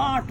8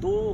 2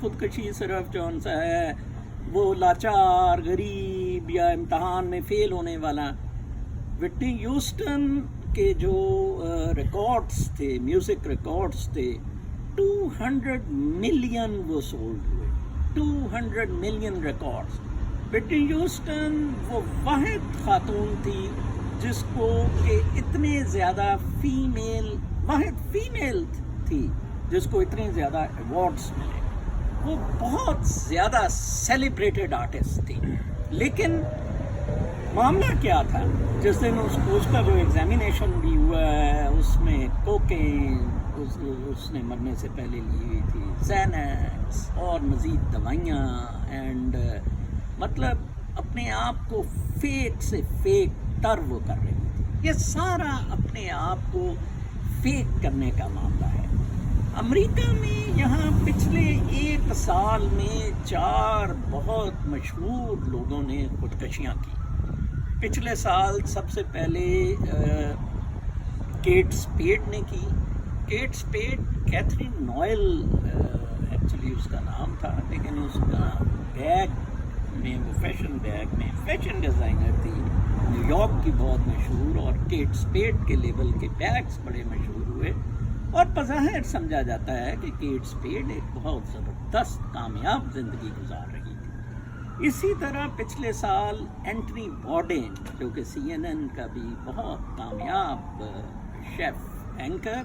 خودکشی صرف جون سا ہے وہ لاچار غریب یا امتحان میں فیل ہونے والا. وٹنی ہیوسٹن کے جو ریکارڈز تھے، میوزک ریکارڈز تھے، 200 ملین وہ سولڈ ہوئے، 200 ملین ریکارڈز. وٹنی ہیوسٹن وہ واحد خاتون تھی جس کو کہ اتنے زیادہ واحد فیمیل تھی جس کو اتنے زیادہ ایوارڈز ملے. وہ بہت زیادہ سیلیبریٹڈ آرٹسٹ تھی. لیکن معاملہ کیا تھا، جس دن اس کا جو ایگزامینیشن بھی ہوا ہے اس میں کوکین اس نے مرنے سے پہلے لی ہوئی تھی، زینکس اور مزید دوائیاں، اینڈ مطلب اپنے آپ کو فیک سے فیک تر وہ کر رہی تھی. یہ سارا اپنے آپ کو فیک کرنے کا معاملہ ہے. امریکہ میں یہاں پچھلے 1 سال میں 4 بہت مشہور لوگوں نے خودکشیاں کی. پچھلے سال سب سے پہلے کیٹ اسپیڈ نے کی. Kate Spade Katherine Noel actually اس کا نام تھا، لیکن اس کا بیگ میں وہ فیشن بیگ میں فیشن ڈیزائنر تھی، نیو یارک کی بہت مشہور، اور کیٹ اسپیڈ کے لیبل کے بیگز بڑے مشہور ہوئے، اور بظاہر سمجھا جاتا ہے کہ کیٹ اسپیڈ ایک بہت زبردست کامیاب زندگی گزار رہی تھی. اسی طرح پچھلے سال اینٹنی بورڈین جو کہ CNN کا بھی بہت کامیاب شیف اینکر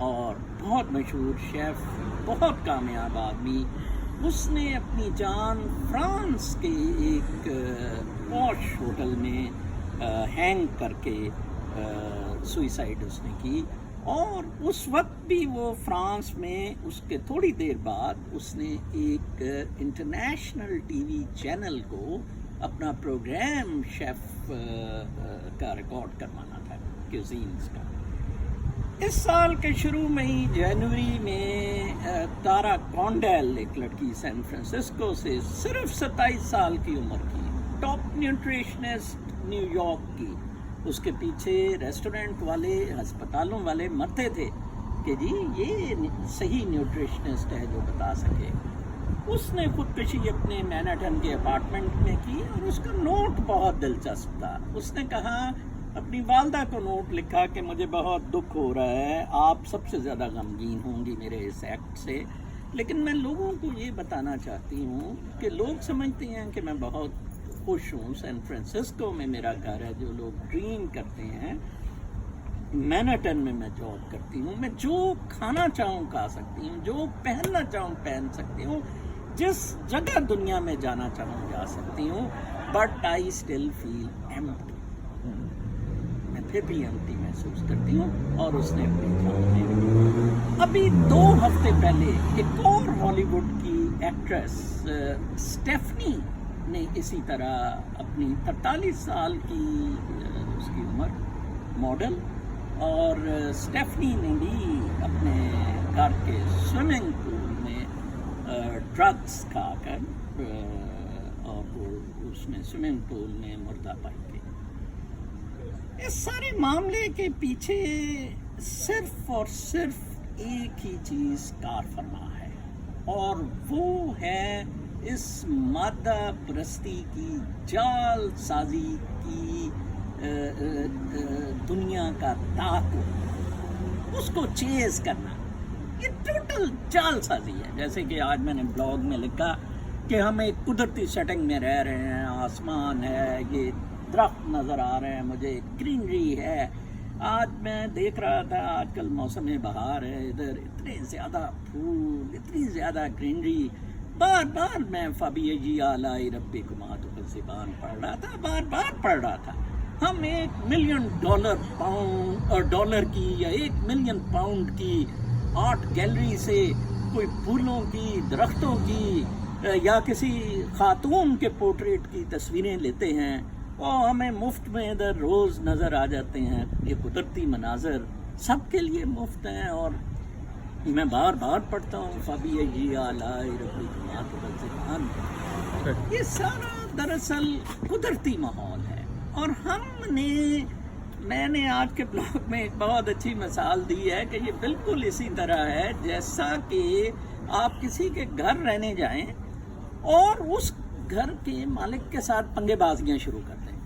اور بہت مشہور شیف، بہت کامیاب آدمی، اس نے اپنی جان فرانس کے ایک پوش ہوٹل میں ہینگ کر کے سوئسائڈ اس نے کی. اور اس وقت بھی وہ فرانس میں اس کے تھوڑی دیر بعد اس نے ایک انٹرنیشنل ٹی وی چینل کو اپنا پروگرام شیف کا ریکارڈ کروانا تھا، کیوزینز کا. اس سال کے شروع میں ہی جنوری میں تارا کونڈیل، ایک لڑکی سین فرانسسکو سے، صرف 27 سال کی عمر کی، ٹاپ نیوٹریشنسٹ نیو یارک کی. اس کے پیچھے ریسٹورنٹ والے، ہسپتالوں والے مرتے تھے کہ جی یہ صحیح نیوٹریشنسٹ ہے جو بتا سکے. اس نے خودکشی اپنے مینہٹن کے اپارٹمنٹ میں کی، اور اس کا نوٹ بہت دلچسپ تھا. اس نے کہا، اپنی والدہ کو نوٹ لکھا کہ مجھے بہت دکھ ہو رہا ہے، آپ سب سے زیادہ غمگین ہوں گی میرے اس ایکٹ سے، لیکن میں لوگوں کو یہ بتانا چاہتی ہوں کہ لوگ سمجھتے ہیں کہ میں بہت خوش ہوں، سین فرانسسکو میں میرا گھر ہے، جو لوگ ڈریم کرتے ہیں، مینہٹن میں میں جاب کرتی ہوں، میں جو کھانا چاہوں کھا سکتی ہوں، جو پہننا چاہوں پہن سکتی ہوں، جس جگہ دنیا میں جانا چاہوں جا سکتی ہوں، but I still feel empty. میں پھر بھی ایمپٹی محسوس کرتی ہوں. اور اس نے اپنی جان دے دی. ابھی 2 ہفتے پہلے ایک اور ہالی ووڈ کی ایکٹریس اسٹیفنی نے اسی طرح اپنی 43 سال کی اس کی عمر، ماڈل، اور اسٹیفنی نے بھی اپنے گھر کے سوئمنگ پول میں ڈرگس کھا کر اور وہ اس میں سوئمنگ پول میں مردہ پائی گئی. اس سارے معاملے کے پیچھے صرف اور صرف ایک ہی چیز کار فرما ہے، اور وہ ہے اس مادہ پرستی کی جال سازی کی دنیا کا تعاقب، اس کو چیز کرنا. یہ ٹوٹل جال سازی ہے. جیسے کہ آج میں نے بلاگ میں لکھا کہ ہم ایک قدرتی سیٹنگ میں رہ رہے ہیں، آسمان ہے، یہ درخت نظر آ رہے ہیں، مجھے گرینری ہے. آج میں دیکھ رہا تھا، آج کل موسم بہار ہے، ادھر اتنے زیادہ پھول، اتنی زیادہ گرینری. بار بار میں فبی آلائی ربکما تکذبان پڑھ رہا تھا. ہم $1 ملین ڈالر کی یا $1 ملین پاؤنڈ کی آرٹ گیلری سے کوئی پھولوں کی، درختوں کی یا کسی خاتون کے پورٹریٹ کی تصویریں لیتے ہیں، اور ہمیں مفت میں ادھر روز نظر آ جاتے ہیں. یہ قدرتی مناظر سب کے لیے مفت ہیں، اور میں بار بار پڑھتا ہوں فبی آلائی ربکما تکذبان. یہ سارا دراصل قدرتی ماحول ہے، اور ہم نے میں نے آج کے بلاگ میں ایک بہت اچھی مثال دی ہے کہ یہ بالکل اسی طرح ہے جیسا کہ آپ کسی کے گھر رہنے جائیں اور اس گھر کے مالک کے ساتھ پنگے بازیاں شروع کر دیں.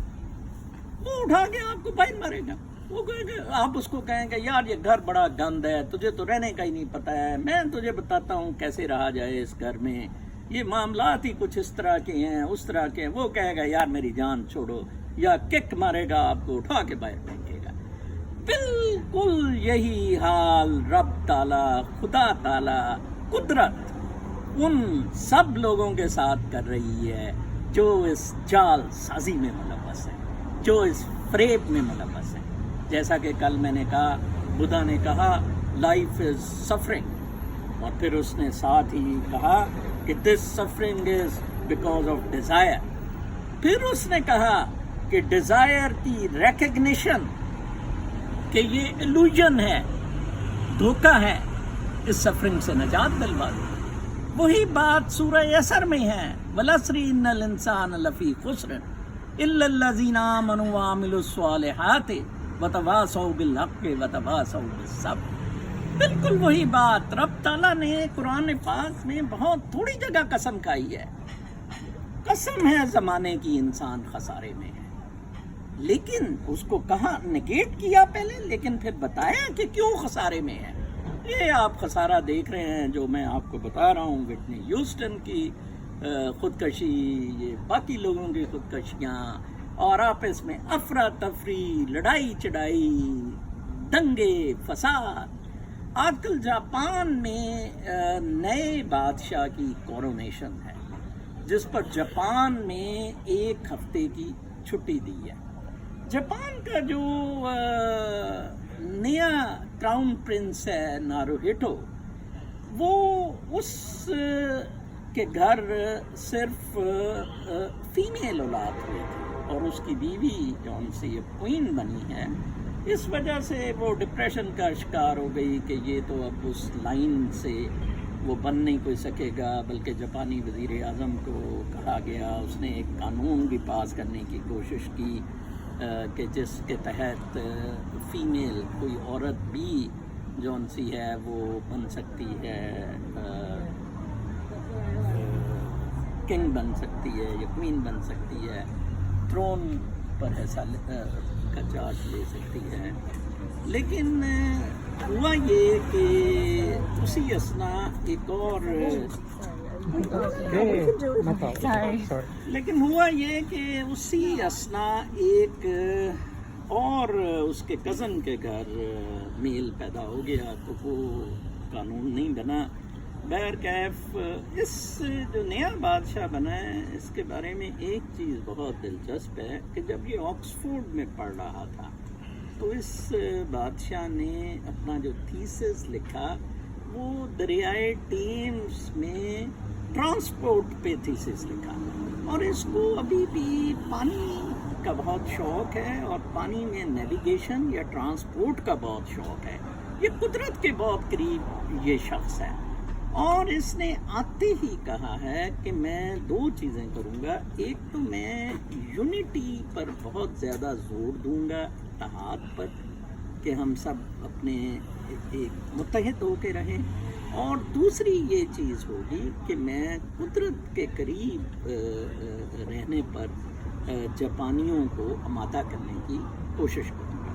وہ اٹھا کے آپ کو باہر مارے گا. وہ کہے گا، آپ اس کو کہیں گے یار یہ گھر بڑا گند ہے، تجھے تو رہنے کا ہی نہیں پتہ ہے، میں تجھے بتاتا ہوں کیسے رہا جائے اس گھر میں، یہ معاملات ہی کچھ اس طرح کے ہیں اس طرح کے ہیں. وہ کہے گا یار میری جان چھوڑو، یا کک مارے گا، آپ کو اٹھا کے باہر پھینکے گا. بالکل یہی حال رب تعالیٰ، خدا تعالیٰ، قدرت ان سب لوگوں کے ساتھ کر رہی ہے جو اس جال سازی میں ملوث ہے، جو اس فریب میں ملوث ہے. جیسا کہ کل میں نے کہا، بدھا نے کہا لائف از سفرنگ، اور پھر اس نے ساتھ ہی کہا کہ this suffering is because of desire. پھر اس نے کہا کہ ڈیزائر کی ریکگنیشن کہ یہ ایلوژن ہے، دھوکہ ہے، اس سفرنگ سے نجات دلوا دے. وہی بات سورہ یسر میں ہے، وَالْعَصْرِ إِنَّ الْإِنسَانَ لَفِي خُسْرٍ إِلَّا الَّذِينَ آمَنُوا وَعَمِلُوا الصَّالِحَاتِ وَتَوَاصَوْا بِالْحَقِّ وَتَوَاصَوْا بِالصَّبْرِ. بالکل وہی بات رب تعالیٰ نے قرآن پاک میں بہت تھوڑی جگہ قسم کھائی ہے. قسم ہے زمانے کی انسان خسارے میں ہے، لیکن اس کو کہاں نگیٹ کیا پہلے، لیکن پھر بتایا کہ کیوں خسارے میں ہے. یہ آپ خسارہ دیکھ رہے ہیں جو میں آپ کو بتا رہا ہوں، وٹنی ہیوسٹن کی خودکشی، یہ باقی لوگوں کی خودکشیاں، اور آپس میں افراتفری، لڑائی چڑائی، دنگے فساد. آج کل جاپان میں نئے بادشاہ کی کورونیشن ہے، جس پر جاپان میں 1 ہفتے کی چھٹی دی ہے. جاپان کا جو نیا کراؤن پرنس ہے ناروہیٹو، وہ اس کے گھر صرف فیمیل اولاد ہوئی تھی، اور اس کی بیوی جون سی کوئین بنی ہے. اس وجہ سے وہ ڈپریشن کا شکار ہو گئی کہ یہ تو اب اس لائن سے وہ بن نہیں کوئی سکے گا، بلکہ جاپانی وزیر اعظم کو کہا گیا، اس نے ایک قانون بھی پاس کرنے کی کوشش کی کہ جس کے تحت فیمیل کوئی عورت بھی جون سی ہے وہ بن سکتی ہے، کنگ بن سکتی ہے یا کوئین بن سکتی ہے، تھرون پر حصہ کا چارج لے سکتی ہے. لیکن ہوا یہ کہ اسی اثناء ایک اور لیکن ہوا یہ کہ اسی اثناء ایک اور اس کے کزن کے گھر میل پیدا ہو گیا، تو وہ قانون نہیں بنا. بہرکیف اس جو نیا بادشاہ بنا ہے، اس کے بارے میں ایک چیز بہت دلچسپ ہے کہ جب یہ آکسفورڈ میں پڑھ رہا تھا تو اس بادشاہ نے اپنا جو تھیسس لکھا وہ دریائے ٹیمز میں ٹرانسپورٹ پہ تھیسس لکھا، اور اس کو ابھی بھی پانی کا بہت شوق ہے، اور پانی میں نیویگیشن یا ٹرانسپورٹ کا بہت شوق ہے. یہ قدرت کے بہت قریب یہ شخص ہے، اور اس نے آتے ہی کہا ہے کہ میں 2 چیزیں کروں گا. ایک تو میں یونٹی پر بہت زیادہ زور دوں گا، اتحاد پر، کہ ہم سب اپنے ایک متحد ہو کے رہیں، اور دوسری یہ چیز ہوگی کہ میں قدرت کے قریب رہنے پر جاپانیوں کو آمادہ کرنے کی کوشش کروں گا.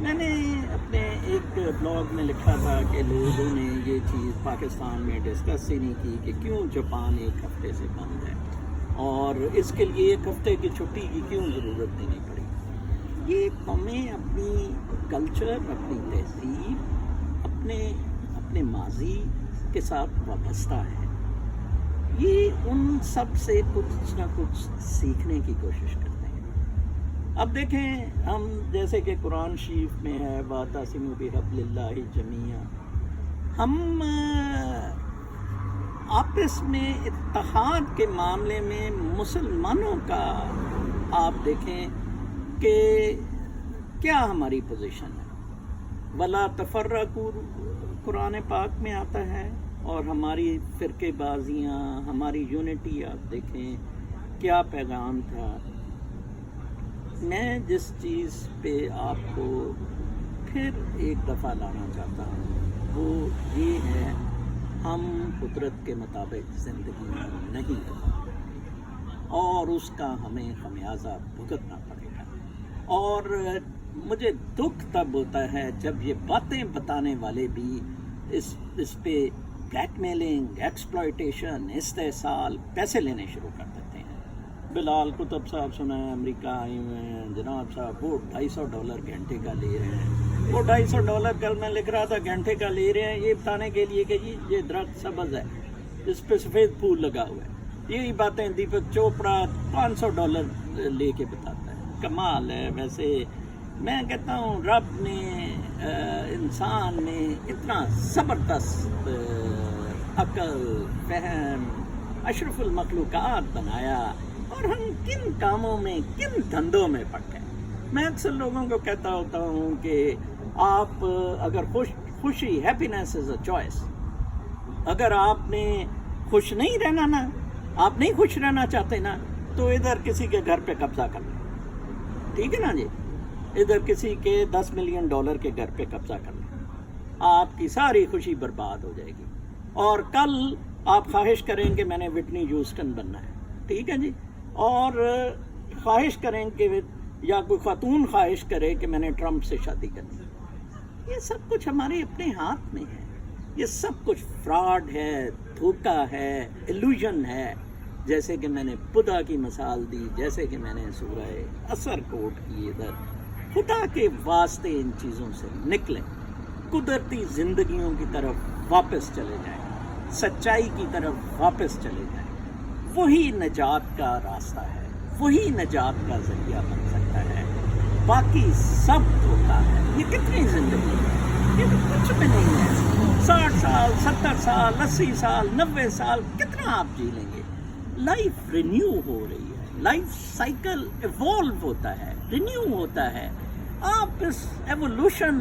میں نے اپنے ایک بلاگ میں لکھا تھا کہ لوگوں نے یہ چیز پاکستان میں ڈسکس ہی نہیں کی کہ کیوں جاپان 1 ہفتے سے بند ہے، اور اس کے لیے 1 ہفتے کی چھٹی کی کیوں ضرورت دینی پڑی. یہ قومیں اپنی کلچر، اپنی تہذیب، اپنے ماضی کے ساتھ وابستہ ہے. یہ ان سب سے کچھ نہ کچھ سیکھنے کی کوشش کرتے ہیں. اب دیکھیں، ہم جیسے کہ قرآن شریف میں ہے وَاعْتَصِمُوا بِحَبْلِ اللَّهِ جَمِيعًا، ہم آپس میں اتحاد کے معاملے میں مسلمانوں کا آپ دیکھیں کہ کیا ہماری پوزیشن ہے. وَلَا تَفَرَّقُوا قرآن پاک میں آتا ہے، اور ہماری فرقے بازیاں، ہماری یونٹی آپ دیکھیں کیا پیغام تھا. میں جس چیز پہ آپ کو پھر ایک دفعہ لانا چاہتا ہوں وہ یہ ہے، ہم قدرت کے مطابق زندگی نہیں گزارتے اور اس کا ہمیں خمیازہ بھگتنا پڑے گا. اور مجھے دکھ تب ہوتا ہے جب یہ باتیں بتانے والے بھی اس پہ بلیک میلنگ، ایکسپلائٹیشن، استحصال، پیسے لینے شروع کر دیتے ہیں. بلال کتب صاحب سنا ہے امریکہ آئے ہوئے ہیں جناب صاحب، وہ $250 گھنٹے کا لے رہے ہیں. وہ $250 کل میں لکھ رہا تھا گھنٹے کا لے رہے ہیں یہ بتانے کے لیے کہ جی یہ درخت سبز ہے، اس پہ سفید پھول لگا ہوا ہے. یہی باتیں دیپک چوپڑا $500 لے کے بتاتا ہے. کمال ہے. ویسے میں کہتا ہوں رب نے انسان میں اتنا زبردست عقل، فہم، اشرف المخلوقات بنایا اور ہم کن کاموں میں، کن دھندوں میں پڑ گئے. میں اکثر لوگوں کو کہتا ہوتا ہوں کہ آپ اگر خوشی، ہیپینس از اے چوائس. اگر آپ نے خوش نہیں رہنا نا، آپ نہیں خوش رہنا چاہتے نا، تو ادھر کسی کے گھر پہ قبضہ کر لیں. ٹھیک ہے نا جی؟ ادھر کسی کے $10 ملین کے گھر پہ قبضہ کر لیں، آپ کی ساری خوشی برباد ہو جائے گی. اور کل آپ خواہش کریں کہ میں نے وٹنی ہیوسٹن بننا ہے، ٹھیک ہے جی، اور خواہش کریں کہ یا کوئی خاتون خواہش کرے کہ میں نے ٹرمپ سے شادی کرنی. یہ سب کچھ ہمارے اپنے ہاتھ میں ہے. یہ سب کچھ فراڈ ہے، دھوکہ ہے، ایلوژن ہے. جیسے کہ میں نے خدا کی مثال دی، جیسے کہ میں نے سورہ اثر کوٹ کی. ادھر خدا کے واسطے ان چیزوں سے نکلیں، قدرتی زندگیوں کی طرف واپس چلے جائیں، سچائی کی طرف واپس چلے جائیں. وہی نجات کا راستہ ہے، وہی نجات کا ذریعہ بن سکتا ہے. باقی سب دھوکہ ہے. یہ کتنی زندگی ہے؟ یہ تو کچھ بھی نہیں ہے. 60 سال، 70 سال، 80 سال، 90 سال کتنا آپ جی لیں گے؟ لائف رینیو ہو رہی ہے، لائف سائیکل ایوالو ہوتا ہے، رینیو ہوتا ہے. آپ اس ایوولوشن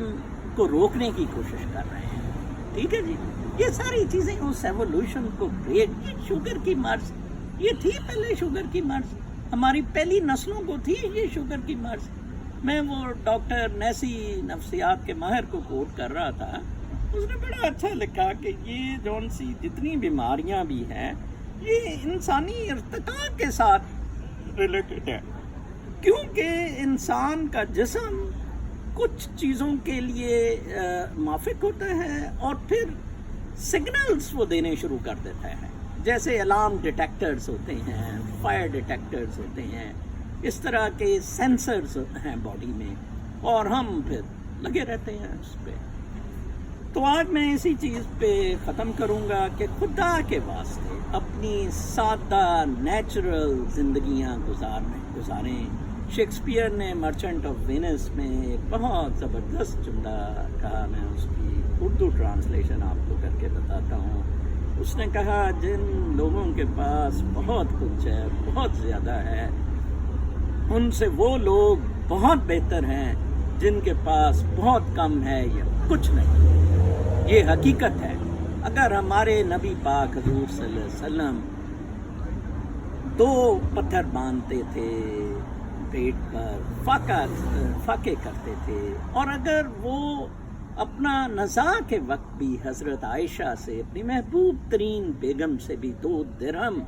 کو روکنے کی کوشش کر رہے ہیں. ٹھیک ہے جی؟ یہ ساری چیزیں اس ایوولوشن کو بریک، یہ شوگر کی مرض، یہ تھی پہلے شوگر کی مرض، ہماری پہلی نسلوں کو تھی یہ شوگر کی مرض. میں وہ ڈاکٹر نیسی نفسیات کے ماہر کو کوٹ کر رہا تھا، اس نے بڑا اچھا لکھا کہ یہ جون سی جتنی بیماریاں بھی ہیں یہ انسانی ارتقاء کے ساتھ ریلیٹڈ ہے. کیونکہ انسان کا جسم کچھ چیزوں کے لیے موافق ہوتا ہے اور پھر سگنلز وہ دینے شروع کر دیتا ہے. جیسے الارم ڈیٹیکٹرز ہوتے ہیں، فائر ڈیٹیکٹرز ہوتے ہیں، اس طرح کے سینسرز ہیں باڈی میں، اور ہم پھر لگے رہتے ہیں اس پہ. تو آج میں اسی چیز پہ ختم کروں گا کہ خدا کے واسطے اپنی سادہ نیچرل زندگیاں گزاریں. شیکسپیئر نے مرچنٹ آف وینس میں ایک بہت زبردست جملہ کہا، میں اس کی اردو ٹرانسلیشن آپ کو کر کے بتاتا ہوں. اس نے کہا جن لوگوں کے پاس بہت کچھ ہے، بہت زیادہ ہے، ان سے وہ لوگ بہت بہتر ہیں جن کے پاس بہت کم ہے یا کچھ نہیں. یہ حقیقت ہے. اگر ہمارے نبی پاک حضور صلی اللہ علیہ وسلم 2 پتھر باندھتے تھے پیٹ پر، فاقے کرتے تھے، اور اگر وہ اپنا نزاع کے وقت بھی حضرت عائشہ سے، اپنی محبوب ترین بیگم سے بھی 2 درہم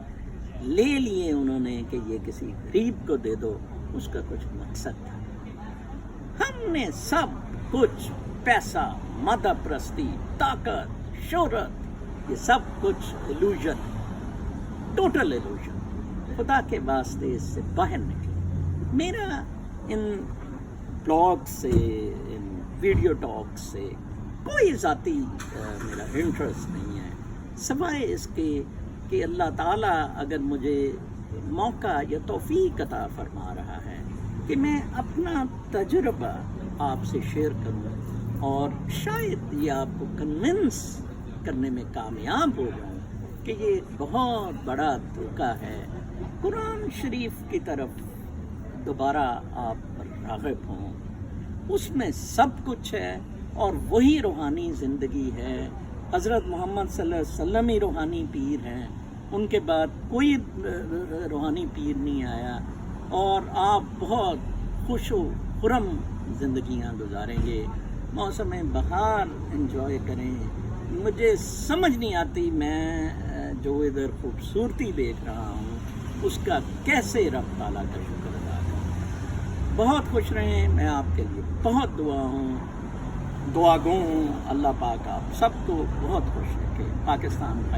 لے لیے انہوں نے کہ یہ کسی غریب کو دے دو، اس کا کچھ مقصد تھا. ہم نے سب کچھ، پیسہ، مادہ پرستی، طاقت، شہرت، یہ سب کچھ ایلوژن، ٹوٹل ایلوژن. خدا کے واسطے اس سے باہر نکلے. میرا ان بلاگ سے، ان ویڈیو ٹاک سے کوئی ذاتی میرا انٹرسٹ نہیں ہے، سوائے اس کے کہ اللہ تعالیٰ اگر مجھے موقع یا توفیق عطا فرما رہا ہے کہ میں اپنا تجربہ آپ سے شیئر کروں اور شاید یہ آپ کو کنونس کرنے میں کامیاب ہو جاؤں کہ یہ بہت بڑا دھوکہ ہے. قرآن شریف کی طرف دوبارہ آپ راغب ہوں، اس میں سب کچھ ہے اور وہی روحانی زندگی ہے. حضرت محمد صلی اللہ علیہ وسلم ہی روحانی پیر ہیں، ان کے بعد کوئی روحانی پیر نہیں آیا، اور آپ بہت خوش و خرم زندگیاں گزاریں گے، موسم بہار انجوائے کریں۔ مجھے سمجھ نہیں آتی میں جو ادھر خوبصورتی دیکھ رہا ہوں اس کا کیسے رب تعالیٰ کا شکر ادا کروں۔ بہت خوش رہیں، میں آپ کے لیے بہت دعا گو ہوں۔ اللہ پاک آپ سب کو بہت خوش رکھے۔ پاکستان کا